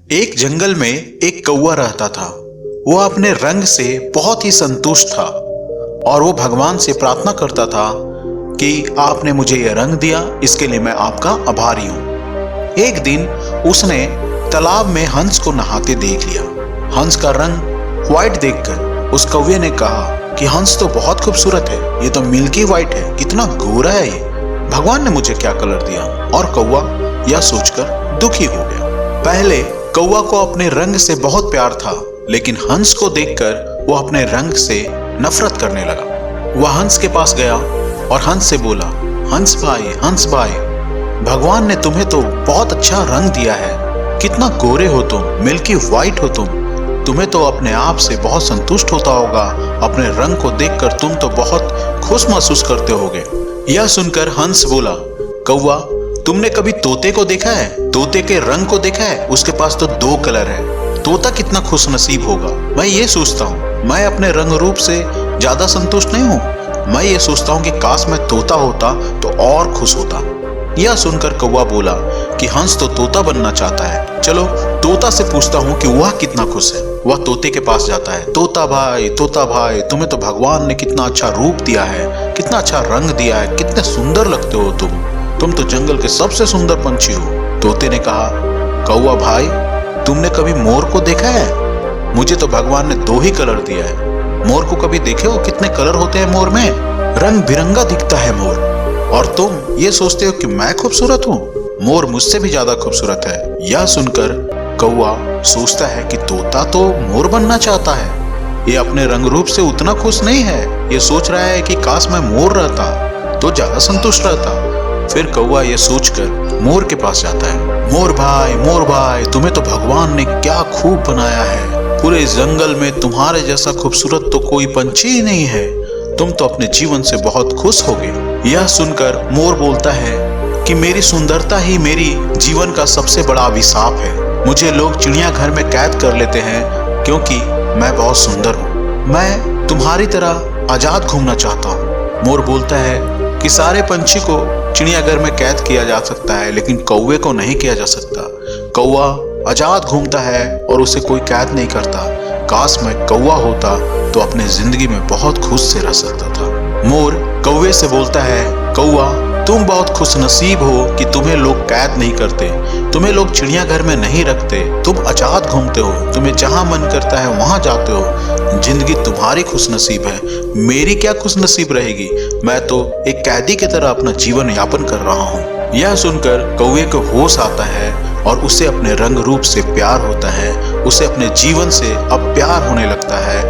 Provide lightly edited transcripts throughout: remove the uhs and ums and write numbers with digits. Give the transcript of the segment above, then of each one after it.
एक जंगल में एक कौवा रहता था। वह अपने रंग से बहुत ही संतुष्ट था और वो भगवान से प्रार्थना करता था कि आपने मुझे यह रंग दिया, इसके लिए मैं आपका आभारी हूँ। एक दिन उसने तालाब में हंस को नहाते देख लिया। हंस का रंग व्हाइट देखकर उस कौवे ने कहा कि हंस तो बहुत खूबसूरत है, ये तो मिल्की व्हाइट है, कितना गोरा है ये, भगवान ने मुझे क्या कलर दिया। और कौवा यह सोचकर दुखी हो गया। पहले कौवा को अपने रंग से बहुत प्यार था, लेकिन हंस को देखकर वो अपने रंग से नफरत करने लगा। वह हंस के पास गया और हंस से बोला, हंस भाई, भगवान ने तुम्हें तो बहुत अच्छा रंग दिया है, कितना गोरे हो तुम, मिल्की व्हाइट हो तुम्हें तो अपने आप से बहुत संतुष्ट होता होगा, अपने रंग को देखकर तुम तो बहुत खुश महसूस करते होगे। यह सुनकर हंस बोला, कौवा तुमने कभी तोते को देखा है? तोते के रंग को देखा है? उसके पास तो 2 कलर है, तोता कितना खुश नसीब होगा। मैं ये सोचता हूँ, मैं अपने रंग रूप से ज्यादा संतुष्ट नहीं हूँ, मैं ये सोचता हूँ कि काश मैं तोता होता तो और खुश होता। यह सुनकर कौवा बोला कि हंस तो तोता बनना चाहता है, चलो तोता से पूछता हूँ कि वह कितना खुश है। वह तोते के पास जाता है, तोता भाई, तुम्हें तो भगवान ने कितना अच्छा रूप दिया है, कितना अच्छा रंग दिया है, कितने सुंदर लगते हो तुम तो जंगल के सबसे सुंदर पंछी हो। तोते ने कहा, कौवा भाई तुमने कभी मोर को देखा है? मुझे तो भगवान ने 2 ही कलर दिया है, मोर को कभी देखे हो? कितने कलर होते हैं मोर में, रंग बिरंगा दिखता है मोर। और तुम ये सोचते हो कि मैं खूबसूरत हूँ, मोर मुझसे भी ज्यादा खूबसूरत है। यह सुनकर कौवा सोचता है कि तोता तो मोर बनना चाहता है, ये अपने रंग रूप से उतना खुश नहीं है, ये सोच रहा है कि काश मैं मोर रहता तो ज्यादा संतुष्ट रहता। फिर कौवा ये सोचकर मोर के पास जाता है, मोर भाई, तुम्हें तो भगवान ने क्या खूब बनाया है, पूरे जंगल में तुम्हारे जैसा खूबसूरत तो कोई पंछी ही नहीं है, तुम तो अपने जीवन से बहुत खुश होगे। यह सुनकर मोर बोलता है कि मेरी सुंदरता ही मेरी जीवन का सबसे बड़ा अभिशाप है, मुझे लोग चिड़ियाघर में कैद कर लेते हैं क्योंकि मैं बहुत सुंदर हूँ, मैं तुम्हारी तरह आजाद घूमना चाहता हूँ। मोर बोलता है कि सारे पंछी को चिड़ियाघर में कैद किया जा सकता है, लेकिन कौवे को नहीं किया जा सकता। कौवा आजाद घूमता है और उसे कोई कैद नहीं करता। काश मैं कौवा होता तो अपने जिंदगी में बहुत खुश से रह सकता था। मोर कौवे से बोलता है, कौवा तुम बहुत खुश नसीब हो कि तुम्हें लोग कैद नहीं करते, तुम्हें लोग चिड़ियाघर में नहीं रखते, तुम आजाद घूमते हो, तुम्हें जहां मन करता है वहां जाते हो, जिंदगी तुम्हारी खुश नसीब है, मेरी क्या खुश नसीब रहेगी, मैं तो एक कैदी की तरह अपना जीवन यापन कर रहा हूँ। यह सुनकर कौवे को होश आता है और उसे अपने रंग रूप से प्यार होता है, उसे अपने जीवन से अब प्यार होने लगता है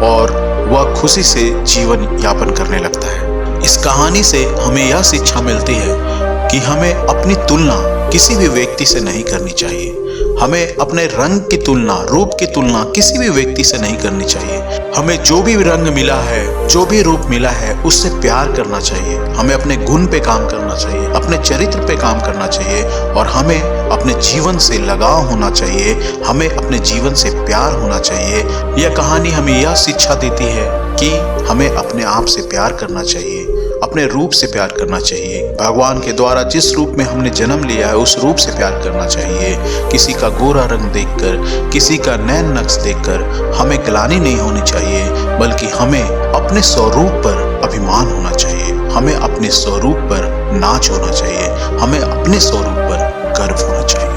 और वह खुशी से जीवन यापन करने लगता है। इस कहानी से हमें यह शिक्षा मिलती है कि हमें अपनी तुलना किसी भी व्यक्ति से नहीं करनी चाहिए, हमें अपने रंग की तुलना, रूप की तुलना किसी भी व्यक्ति से नहीं करनी चाहिए। हमें जो भी रंग मिला है, जो भी रूप मिला है, उससे प्यार करना चाहिए, हमें अपने गुण पे काम करना चाहिए, अपने चरित्र पे काम करना चाहिए और हमें अपने जीवन से लगाव होना चाहिए, हमें अपने जीवन से प्यार होना चाहिए। यह कहानी हमें यह शिक्षा देती है कि हमें अपने आप से प्यार करना चाहिए, अपने रूप से प्यार करना चाहिए, भगवान के द्वारा जिस रूप में हमने जन्म लिया है उस रूप से प्यार करना चाहिए। किसी का गोरा रंग देखकर, किसी का नैन नक्श देखकर हमें ग्लानि नहीं होनी चाहिए, बल्कि हमें अपने स्वरूप पर अभिमान होना चाहिए, हमें अपने स्वरूप पर नाच होना चाहिए, हमें अपने स्वरूप पर गर्व होना चाहिए।